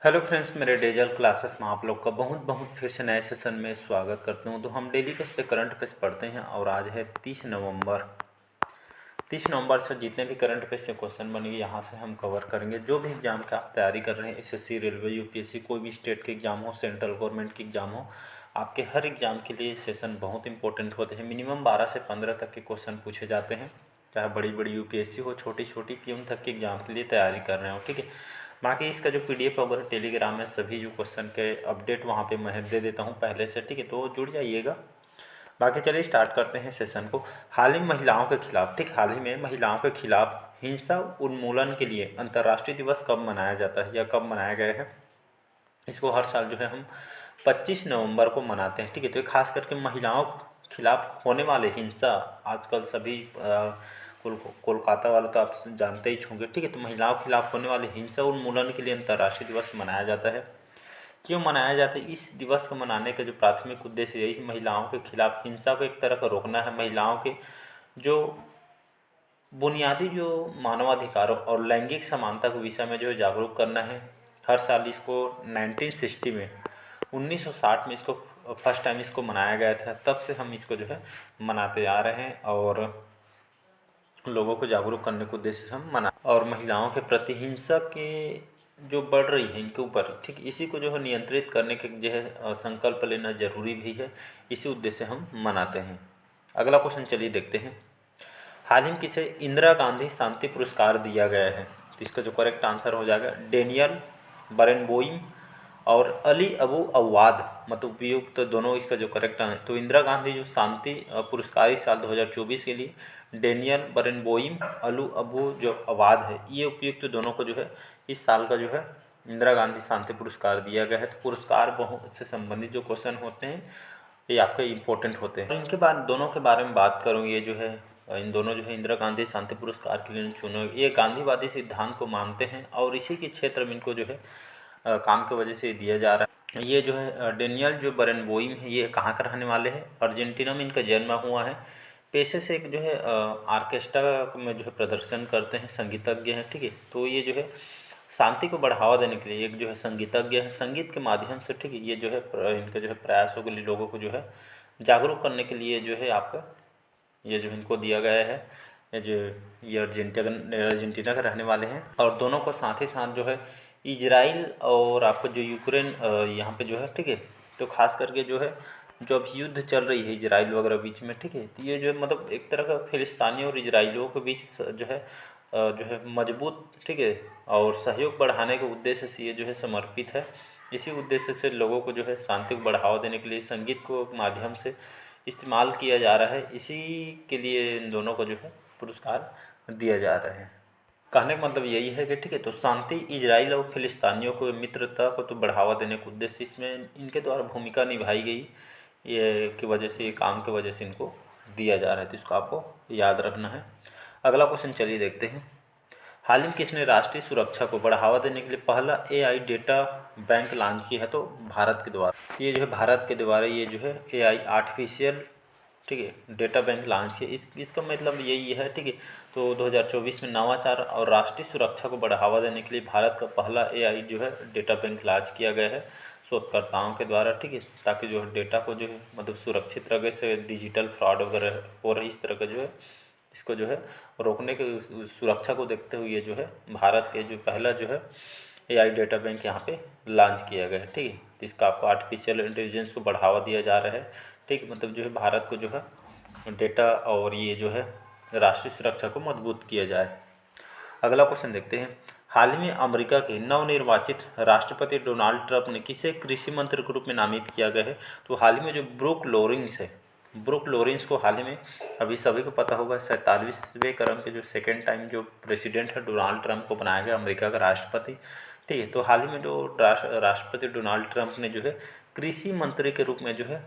Hello friends, मेरे dazzle classes में आप लोग का बहुत बहुत फिर से नए सेशन में स्वागत करता हूं। तो हम डेली बेस पे करंट अफेयर्स पढ़ते हैं और आज है 30 नवंबर। 30 नवंबर से जितने भी करंट अफेयर्स के क्वेश्चन बनेंगे यहाँ से हम कवर करेंगे। जो भी एग्जाम का आप तैयारी कर रहे हैं, एसएससी, रेलवे, यूपीएससी, कोई भी स्टेट के एग्जाम हो, सेंट्रल गवर्नमेंट की एग्जाम हो, आपके हर एग्जाम के लिए सेशन बहुत इंपॉर्टेंट होते हैं। मिनिमम 12 से 15 तक के क्वेश्चन पूछे जाते हैं, चाहे बड़ी बड़ी यूपीएससी हो, छोटी छोटी पीएम तक के एग्जाम के लिए तैयारी कर रहे हो, ठीक है। बाकी इसका जो पीडीएफ वगैरह टेलीग्राम में सभी जो क्वेश्चन के अपडेट वहाँ पे मैं दे देता हूँ पहले से, ठीक है, तो जुड़ जाइएगा। बाकी चलिए स्टार्ट करते हैं सेशन को। हाल ही में महिलाओं के खिलाफ, ठीक, हाल ही में महिलाओं के खिलाफ हिंसा उन्मूलन के लिए अंतर्राष्ट्रीय दिवस कब मनाया जाता है या कब मनाया गया है? इसको हर साल जो है हम 25 नवंबर को मनाते हैं, ठीक है। तो ये खास करके महिलाओं के खिलाफ होने वाले हिंसा, आजकल सभी कोलकाता वाले तो आप जानते ही होंगे, ठीक है। तो महिलाओं के खिलाफ होने वाले हिंसा उन्मूलन के लिए अंतर्राष्ट्रीय दिवस मनाया जाता है। क्यों मनाया जाता है? इस दिवस को मनाने का जो प्राथमिक उद्देश्य यही महिलाओं के खिलाफ हिंसा को एक तरह का रोकना है। महिलाओं के जो बुनियादी जो मानवाधिकारों और लैंगिक समानता के विषय में जो है जागरूक करना है। हर साल इसको 1960 में 1960 में इसको फर्स्ट टाइम इसको मनाया गया था, तब से हम इसको जो है मनाते आ रहे हैं और लोगों को जागरूक करने के उद्देश्य से हम मना। और महिलाओं के प्रति हिंसा के जो बढ़ रही है इनके ऊपर, ठीक, इसी को जो है नियंत्रित करने के जो है संकल्प लेना जरूरी भी है। इसी उद्देश्य से हम मनाते हैं। अगला क्वेश्चन चलिए देखते हैं। हाल ही में किसे इंदिरा गांधी शांति पुरस्कार दिया गया है? तो इसका जो करेक्ट आंसर हो जाएगा डेनियल बरेनबोइम और अली अबू अवाद, मतलब उपयुक्त तो दोनों इसका जो करेक्ट आंसर। तो इंदिरा गांधी जो शांति पुरस्कार इस साल 2024 के लिए डेनियल बरेनबोइम, अलू अबू जो अवाद है, ये उपयुक्त दोनों को जो है इस साल का जो है इंदिरा गांधी शांति पुरस्कार दिया गया है। तो पुरस्कार बहुत से संबंधित जो क्वेश्चन होते हैं ये आपके इम्पोर्टेंट होते हैं। तो इनके बाद दोनों के बारे में बात करूँ। ये जो है इन दोनों जो है इंदिरा गांधी शांति पुरस्कार के लिए चुने, ये गांधीवादी सिद्धांत को मानते हैं और इसी के क्षेत्र में इनको जो है काम की वजह से दिया जा रहा है। ये जो है डेनियल जो बरेनबोइम है, ये कहाँ का रहने वाले हैं? अर्जेंटीना में इनका जन्म हुआ है। पेशे से एक जो है आर्केस्ट्रा में जो है प्रदर्शन करते हैं, संगीतज्ञ हैं, ठीक है। तो ये जो है शांति को बढ़ावा देने के लिए एक जो है संगीतज्ञ है, संगीत के माध्यम से, ठीक है, ये जो है इनके जो है प्रयासों के लिए लोगों को जो है जागरूक करने के लिए जो है आपका ये जो इनको दिया गया है। ये जो ये अर्जेंटीना के रहने वाले हैं और दोनों को साथ ही साथ जो है इजराइल और आपको जो यूक्रेन यहाँ पे जो है, ठीक है। तो खास करके जो है जो अभी युद्ध चल रही है इजराइल वगैरह बीच में, ठीक है, तो ये जो है मतलब एक तरह का फिलिस्तीनियों और इजराइलियों के बीच जो है मजबूत, ठीक है, और सहयोग बढ़ाने के उद्देश्य से ये जो है समर्पित है। इसी उद्देश्य से लोगों को जो है शांति को बढ़ावा देने के लिए संगीत को माध्यम से इस्तेमाल किया जा रहा है। इसी के लिए इन दोनों को जो है पुरस्कार दिया जा रहा है। कहने का मतलब यही है कि ठीक है, तो शांति, इजराइल और फिलिस्तीनियों को मित्रता को तो बढ़ावा देने के उद्देश्य से इसमें इनके द्वारा भूमिका निभाई गई, ये की वजह से, ये काम की वजह से इनको दिया जा रहा है। तो इसको आपको याद रखना है। अगला क्वेश्चन चलिए देखते हैं। हाल ही में किसने राष्ट्रीय सुरक्षा को बढ़ावा देने के लिए पहला एआई डेटा बैंक लॉन्च किया है? तो भारत के द्वारा। तो ये जो है भारत के द्वारा ये जो है एआई आर्टिफिशियल, ठीक है, डेटा बैंक लॉन्च किया। इसका मतलब यही है, ठीक है। तो 2024 में नवाचार और राष्ट्रीय सुरक्षा को बढ़ावा देने के लिए भारत का पहला एआई जो है डेटा बैंक लॉन्च किया गया है शोधकर्ताओं के द्वारा, ठीक है, ताकि जो है डेटा को जो है मतलब सुरक्षित तरह से डिजिटल फ्रॉड वगैरह हो रही इस तरह का जो है इसको जो है रोकने के सुरक्षा को देखते हुए ये जो है भारत के जो पहला जो है एआई डेटा बैंक यहाँ पे लॉन्च किया गया है, ठीक है। तो इसका आपको आर्टिफिशियल इंटेलिजेंस को बढ़ावा दिया जा रहा है, ठीक, मतलब जो है भारत को जो है डेटा और ये जो है राष्ट्रीय सुरक्षा को मजबूत किया जाए। अगला क्वेश्चन देखते हैं। हाल ही में अमेरिका के नवनिर्वाचित राष्ट्रपति डोनाल्ड ट्रंप ने किसे कृषि मंत्री के रूप में नामित किया गया है? तो हाल ही में जो ब्रूक लॉरेंस है, ब्रूक लॉरेंस को हाल ही में, अभी सभी को पता होगा, 47वें क्रम के जो सेकेंड टाइम जो प्रेसिडेंट है डोनाल्ड ट्रंप को बनाया गया अमेरिका का राष्ट्रपति, ठीक है। तो हाल ही में जो राष्ट्रपति डोनाल्ड ट्रंप ने जो है कृषि मंत्री के रूप में जो है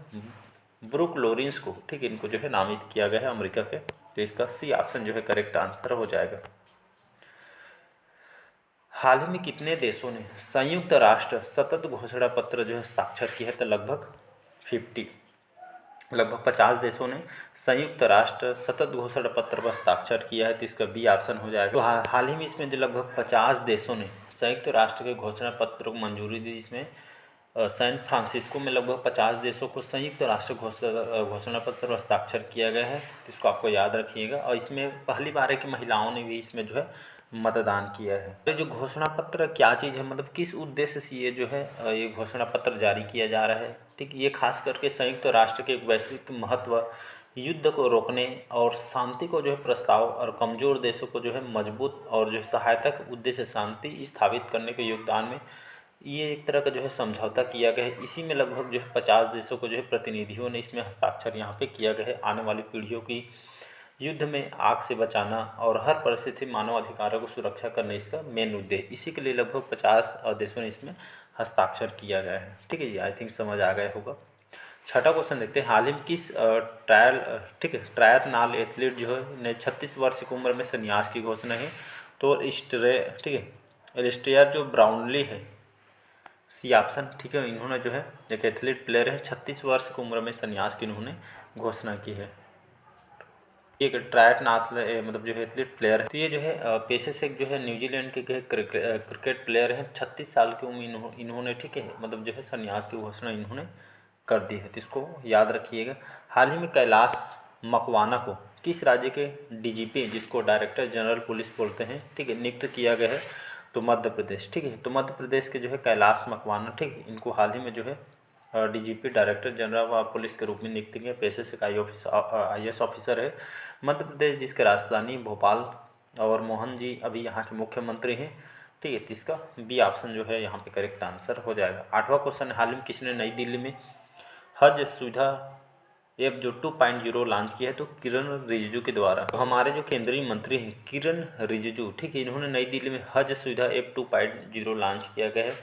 ब्रूक लॉरेंस को, ठीक है, इनको जो है नामित किया गया है अमेरिका के। तो इसका सी ऑप्शन जो है करेक्ट आंसर हो जाएगा। हाल ही में कितने देशों ने संयुक्त राष्ट्र सतत घोषणा पत्र जो है हस्ताक्षर किया है? तो लगभग 50 देशों ने संयुक्त राष्ट्र सतत घोषणा पत्र पर हस्ताक्षर किया है। तो इसका बी ऑप्शन हो जाएगा। तो हाल ही में इसमें जो लगभग 50 देशों ने संयुक्त राष्ट्र के घोषणा पत्र को मंजूरी दी। इसमें सैन फ्रांसिस्को में लगभग 50 देशों को संयुक्त राष्ट्र घोषणा पत्र पर हस्ताक्षर किया गया है, इसको आपको याद रखिएगा। और इसमें पहली बार है कि महिलाओं ने भी इसमें जो है मतदान किया है। ये जो घोषणा पत्र क्या चीज़ है, मतलब किस उद्देश्य से ये जो है ये घोषणा पत्र जारी किया जा रहा है, ठीक। ये खास करके संयुक्त राष्ट्र के वैश्विक महत्व, युद्ध को रोकने और शांति को जो है प्रस्ताव और कमज़ोर देशों को जो है मजबूत और जो सहायता उद्देश्य शांति स्थापित करने के योगदान में ये एक तरह का जो है समझौता किया गया है। इसी में लगभग जो है 50 देशों को जो है प्रतिनिधियों ने इसमें हस्ताक्षर यहाँ पे किया गया है। आने वाली पीढ़ियों की युद्ध में आग से बचाना और हर परिस्थिति मानव अधिकारों को सुरक्षा करना इसका मेन उद्देश्य। इसी के लिए लगभग 50 देशों ने इसमें हस्ताक्षर किया गया है, ठीक है जी। आई थिंक समझ आ गया होगा। छठा क्वेश्चन देखते हैं, हाल ही में किस ट्रायथलॉन एथलीट जो है ने 36 वर्ष की उम्र में संन्यास की घोषणा है। तो ठीक है एलिस्टेयर जो ब्राउनली है, सी ऑप्शन, ठीक है। इन्होंने जो है एक एथलीट प्लेयर है, 36 वर्ष की उम्र में संन्यास की इन्होंने घोषणा की है। एक ट्रायथलॉन मतलब जो है एथलीट प्लेयर है। तो ये जो है पेशे से जो है न्यूजीलैंड के क्रिकेट प्लेयर हैं। 36 साल की उम्र इन्होंने, ठीक है, मतलब जो है संन्यास की घोषणा इन्होंने कर दी है, तो इसको याद रखिएगा। हाल ही में कैलाश मकवाना को किस राज्य के डीजीपी, जिसको डायरेक्टर जनरल पुलिस बोलते हैं, ठीक है, नियुक्त किया गया है। तो मध्य प्रदेश, ठीक है। तो मध्य प्रदेश के जो है कैलाश मकवाना, ठीक, इनको हाल ही में जो है DGP director general of police के रूप में नियुक्त किया। पेशे से IAS ऑफिसर है। मध्य प्रदेश जिसकी राजधानी भोपाल, और मोहन जी अभी यहाँ के मुख्यमंत्री हैं, ठीक है। तो इसका बी ऑप्शन जो है यहाँ पे करेक्ट आंसर हो जाएगा। आठवां क्वेश्चन, हाल ही में किसने नई दिल्ली में हज सुविधा ऐप जो 2.0 लॉन्च किया है? तो किरण रिजिजू के द्वारा। तो हमारे जो केंद्रीय मंत्री हैं किरण रिजिजू, ठीक है, इन्होंने नई दिल्ली में हज सुविधा ऐप 2.0 लॉन्च किया गया है।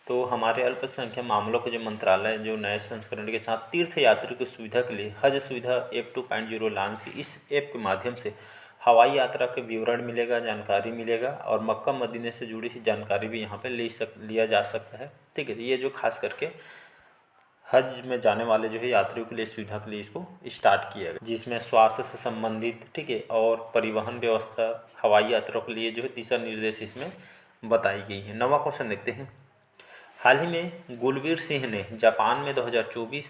तो हमारे अल्पसंख्यक मामलों के जो मंत्रालय जो नए संस्करण के साथ तीर्थ यात्री की सुविधा के लिए हज सुविधा ऐप 2.0 लॉन्च की। इस ऐप के माध्यम से हवाई यात्रा के विवरण मिलेगा, जानकारी मिलेगा, और मक्का मदीने से जुड़ी सी जानकारी भी यहाँ पे लिया जा सकता है, ठीक है। ये जो खास करके हज में जाने वाले जो है यात्रियों के लिए सुविधा के लिए इसको स्टार्ट किया गया, जिसमें स्वास्थ्य से संबंधित, ठीक है, और परिवहन व्यवस्था, हवाई यात्रा के लिए जो है दिशा निर्देश इसमें बताई गई है। नवा क्वेश्चन देखते हैं, हाल ही में गुलवीर सिंह ने जापान में 2024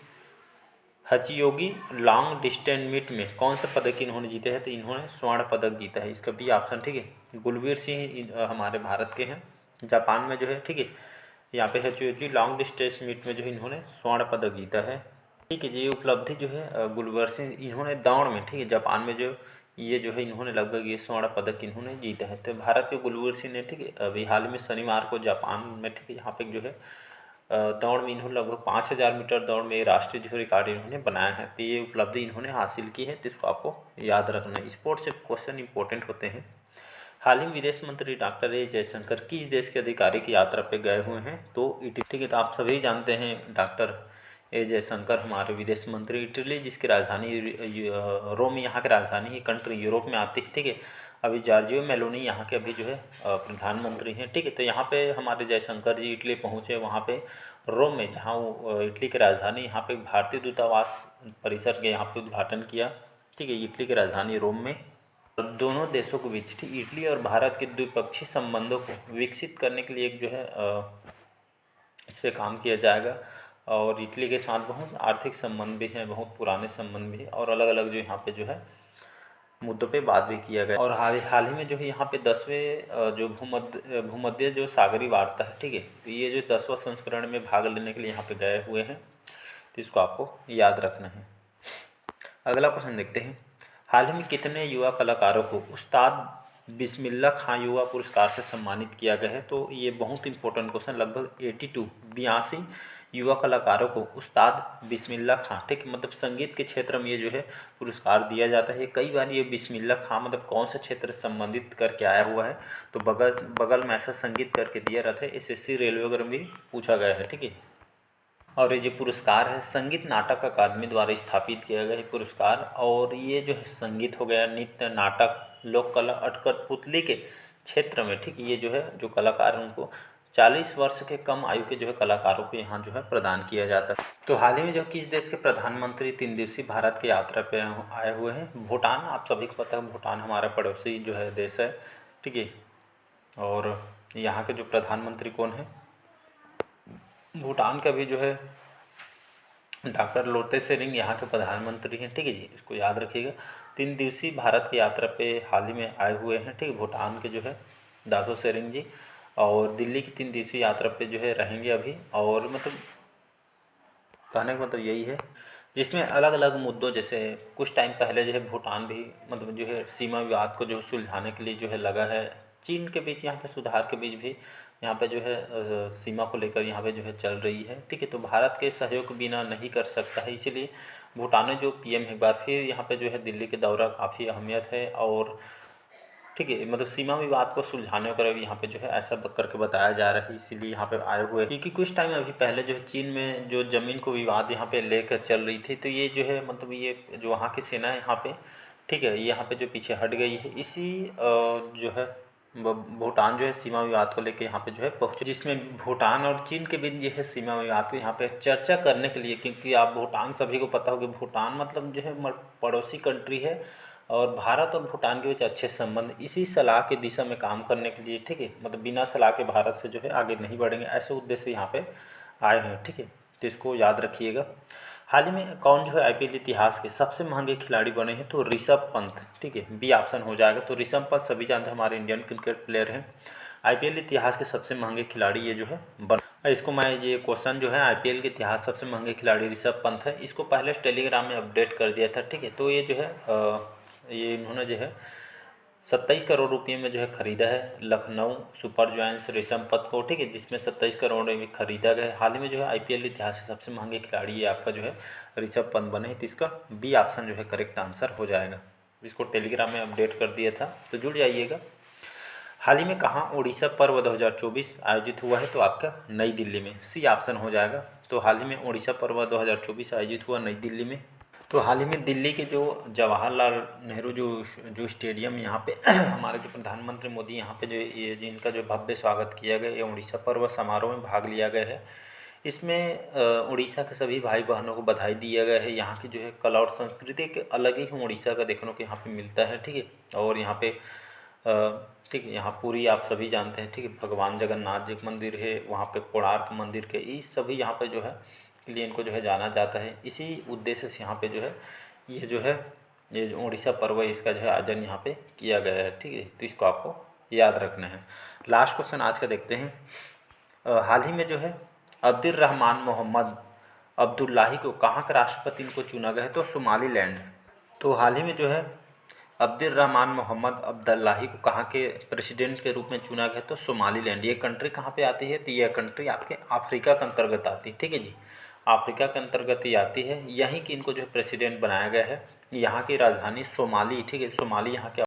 हचियोगी लॉन्ग डिस्टेंस मीट में कौन सा पदक इन्होंने जीते हैं? तो इन्होंने स्वर्ण पदक जीता है, इसका बी ऑप्शन, ठीक है। गुलवीर सिंह हमारे भारत के हैं, जापान में जो है, ठीक है, यहाँ पे हचियोगी लॉन्ग डिस्टेंस मीट में जो है इन्होंने स्वर्ण पदक जीता है, ठीक है। ये उपलब्धि जो है गुलवीर सिंह इन्होंने दौड़ में, ठीक है, जापान में जो ये जो है इन्होंने लगभग ये स्वर्ण पदक इन्होंने जीता है। तो भारत के गुलवीर सिंह ने, ठीक है, अभी हाल ही में शनिवार को जापान में, ठीक है, यहाँ पे जो है दौड़ में इन्होंने लगभग 5000 मीटर दौड़ में राष्ट्रीय जो रिकॉर्ड इन्होंने बनाया है। तो ये उपलब्धि इन्होंने हासिल की है, तो इसको आपको याद रखना है। स्पोर्ट्स से क्वेश्चन इंपॉर्टेंट होते हैं। हाल ही में विदेश मंत्री डॉक्टर एस जयशंकर किस देश के अधिकारी की यात्रा पे गए हुए हैं? तो इटली, ठीक है। तो आप सभी जानते हैं डॉक्टर एस जयशंकर हमारे विदेश मंत्री, इटली जिसकी राजधानी रोम, यहाँ की राजधानी ही कंट्री यूरोप में आती है, ठीक है। अभी जॉर्जियो मेलोनी यहाँ के अभी जो है प्रधानमंत्री हैं, ठीक है। तो यहाँ पे हमारे जयशंकर जी इटली पहुँचे, वहाँ पे रोम में, जहाँ वो इटली की राजधानी, यहाँ पे भारतीय दूतावास परिसर के यहाँ पे उद्घाटन किया, ठीक है, इटली की राजधानी रोम में। दोनों देशों के बीच, ठीक, इटली और भारत के द्विपक्षीय संबंधों को विकसित करने के लिए एक जो है इस पर काम किया जाएगा। और इटली के साथ बहुत आर्थिक संबंध भी हैं, बहुत पुराने संबंध भी, और अलग अलग जो यहाँ पे जो है मुद्दों पे बात भी किया गया। और हाल ही में जो है यहाँ पे 10वें जो भूमध्य जो सागरी वार्ता है, ठीक है, तो ये जो 10वां संस्करण में भाग लेने के लिए यहाँ पे गए हुए हैं, तो इसको आपको याद रखना है। अगला क्वेश्चन देखते हैं, हाल ही में कितने युवा कलाकारों को उस्ताद बिस्मिल्लाह खां युवा पुरस्कार से सम्मानित किया गया है? तो ये बहुत इंपॉर्टेंट क्वेश्चन, लगभग 82 युवा कलाकारों को उस्ताद बिस्मिल्लाह खां, ठीक, मतलब संगीत के क्षेत्र में ये जो है पुरस्कार दिया जाता है। कई बार ये बिस्मिल्लाह खां मतलब कौन से क्षेत्र से संबंधित करके आया हुआ है, तो बगल में ऐसा संगीत करके दिया रहता है। SSC रेलवे वगैरह में भी पूछा गया है, ठीक है। और ये जो पुरस्कार है संगीत नाटक अकादमी द्वारा स्थापित किया गया है पुरस्कार। और ये जो है संगीत हो गया, नृत्य, नाटक, लोक कला, कठपुतली के क्षेत्र में, ठीक, ये जो है जो कलाकार हैं उनको 40 वर्ष के कम आयु के जो है कलाकारों को यहाँ जो है प्रदान किया जाता है। तो हाल ही में जो किस देश के प्रधानमंत्री 3 दिवसीय भारत की यात्रा पे आए हुए हैं? भूटान। आप सभी को पता है भूटान हमारा पड़ोसी जो है देश है, ठीक है। और यहाँ के जो प्रधानमंत्री कौन है, भूटान का भी जो है डॉक्टर लोटे शेरिंग यहाँ के प्रधानमंत्री हैं। ठीक है जी, इसको याद रखिएगा। 3 दिवसीय भारत की यात्रा पे हाल ही में आए हुए हैं। ठीक है, भूटान के जो है दासो शेरिंग जी, और दिल्ली की 3 दिवसीय यात्रा पे जो है रहेंगे अभी। और मतलब कहने का मतलब यही है, जिसमें अलग अलग मुद्दों, जैसे कुछ टाइम पहले जो है भूटान भी मतलब जो है सीमा विवाद को जो सुलझाने के लिए जो है लगा है। चीन के बीच यहाँ पे सुधार के बीच भी यहाँ पे जो है सीमा को लेकर यहाँ पे जो है चल रही है। ठीक है, तो भारत के सहयोग बिना नहीं कर सकता है, इसीलिए भूटान में जो पीएम एक बार फिर यहाँ पे जो है दिल्ली के दौरा काफ़ी अहमियत है। और ठीक है, मतलब सीमा विवाद को सुलझाने कर यहाँ पे जो है ऐसा करके बताया जा रहा है, इसीलिए यहाँ पे आए हुए हैं। क्योंकि कुछ टाइम अभी पहले जो है चीन में जो ज़मीन को विवाद यहाँ पे लेकर चल रही थी, तो ये जो है मतलब ये जो वहाँ की सेना है यहाँ पे, ठीक है, यहाँ पे जो पीछे हट गई है, इसी जो है भूटान जो है सीमा विवाद को लेकर यहाँ पे जो है पहुँचे, जिसमें भूटान और चीन के बीच ये है सीमा विवाद को यहाँ पे चर्चा करने के लिए। क्योंकि आप भूटान सभी को पता होगा, भूटान मतलब जो है पड़ोसी कंट्री है, और भारत और भूटान के बीच अच्छे संबंध, इसी सलाह की दिशा में काम करने के लिए। ठीक है, मतलब बिना सलाह के भारत से जो है आगे नहीं बढ़ेंगे, ऐसे उद्देश्य यहाँ पे आए हैं। ठीक है, तो इसको याद रखिएगा। हाल ही में कौन जो है आईपीएल इतिहास के सबसे महंगे खिलाड़ी बने हैं, तो ऋषभ पंत। ठीक है, बी ऑप्शन हो जाएगा। तो ऋषभ पंत सभी जानते हैं हमारे इंडियन क्रिकेट प्लेयर हैं। आईपीएल इतिहास के सबसे महंगे खिलाड़ी ये जो है बन, इसको मैं ये क्वेश्चन जो है आईपीएल के इतिहास सबसे महंगे खिलाड़ी ऋषभ पंत है, इसको पहले टेलीग्राम में अपडेट कर दिया था। ठीक है, तो ये जो है ये इन्होंने जो है 27 करोड़ रुपये में जो है ख़रीदा है लखनऊ सुपर जायंट्स ऋषभ पंत को। ठीक है, जिसमें 27 करोड़ में ख़रीदा गया। हाल ही में जो है आईपीएल इतिहास के सबसे महंगे खिलाड़ी ये आपका जो है ऋषभ पंत बने हैं, तो इसका बी ऑप्शन जो है करेक्ट आंसर हो जाएगा। इसको टेलीग्राम में अपडेट कर दिया था, तो जुड़ जाइएगा। हाल ही में कहाँ उड़ीसा पर्व 2024 आयोजित हुआ है, तो आपका नई दिल्ली में, सी ऑप्शन हो जाएगा। तो हाल ही में उड़ीसा पर्व 2024 आयोजित हुआ नई दिल्ली में। तो हाल ही में दिल्ली के जो जवाहरलाल नेहरू जो स्टेडियम यहाँ पे हमारे जो प्रधानमंत्री मोदी यहाँ पे जो ये जिनका जो भव्य स्वागत किया गया, ये उड़ीसा पर्व समारोह में भाग लिया गया है। इसमें उड़ीसा के सभी भाई बहनों को बधाई दिया गया है। यहाँ की जो है कला और संस्कृति एक अलग ही उड़ीसा का देखने को यहाँ पे मिलता है। ठीक है, और यहाँ पे ठीक है, यहाँ पूरी आप सभी जानते हैं। ठीक है, भगवान जगन्नाथ जी का मंदिर है, वहाँ पे कोणार्क मंदिर के, ये सभी यहाँ पे जो है लिए इनको जो है जाना जाता है। इसी उद्देश्य से यहाँ पे जो है ये जो उड़ीसा पर्व है, इसका जो है आयोजन यहाँ पे किया गया है। ठीक है, तो इसको आपको याद रखना है। लास्ट क्वेश्चन आज का देखते हैं। हाल ही में जो है अब्दुल रहमान मोहम्मद अब्दुल्लाही को कहाँ का राष्ट्रपति इनको चुना गया है, तो सोमालीलैंड। तो हाल ही में जो है अब्दुल रहमान मोहम्मद अब्दुल्लाही को कहाँ के प्रेसिडेंट के रूप में चुना गया, तो सोमालीलैंड। ये कंट्री कहाँ पे आती है, तो यह कंट्री आपके अफ्रीका के अंतर्गत आती है। ठीक है जी, अफ्रीका के अंतर्गत ही आती है। यहीं की इनको जो है प्रेसिडेंट बनाया गया है। यहाँ की राजधानी सोमाली, ठीक है, सोमाली यहाँ के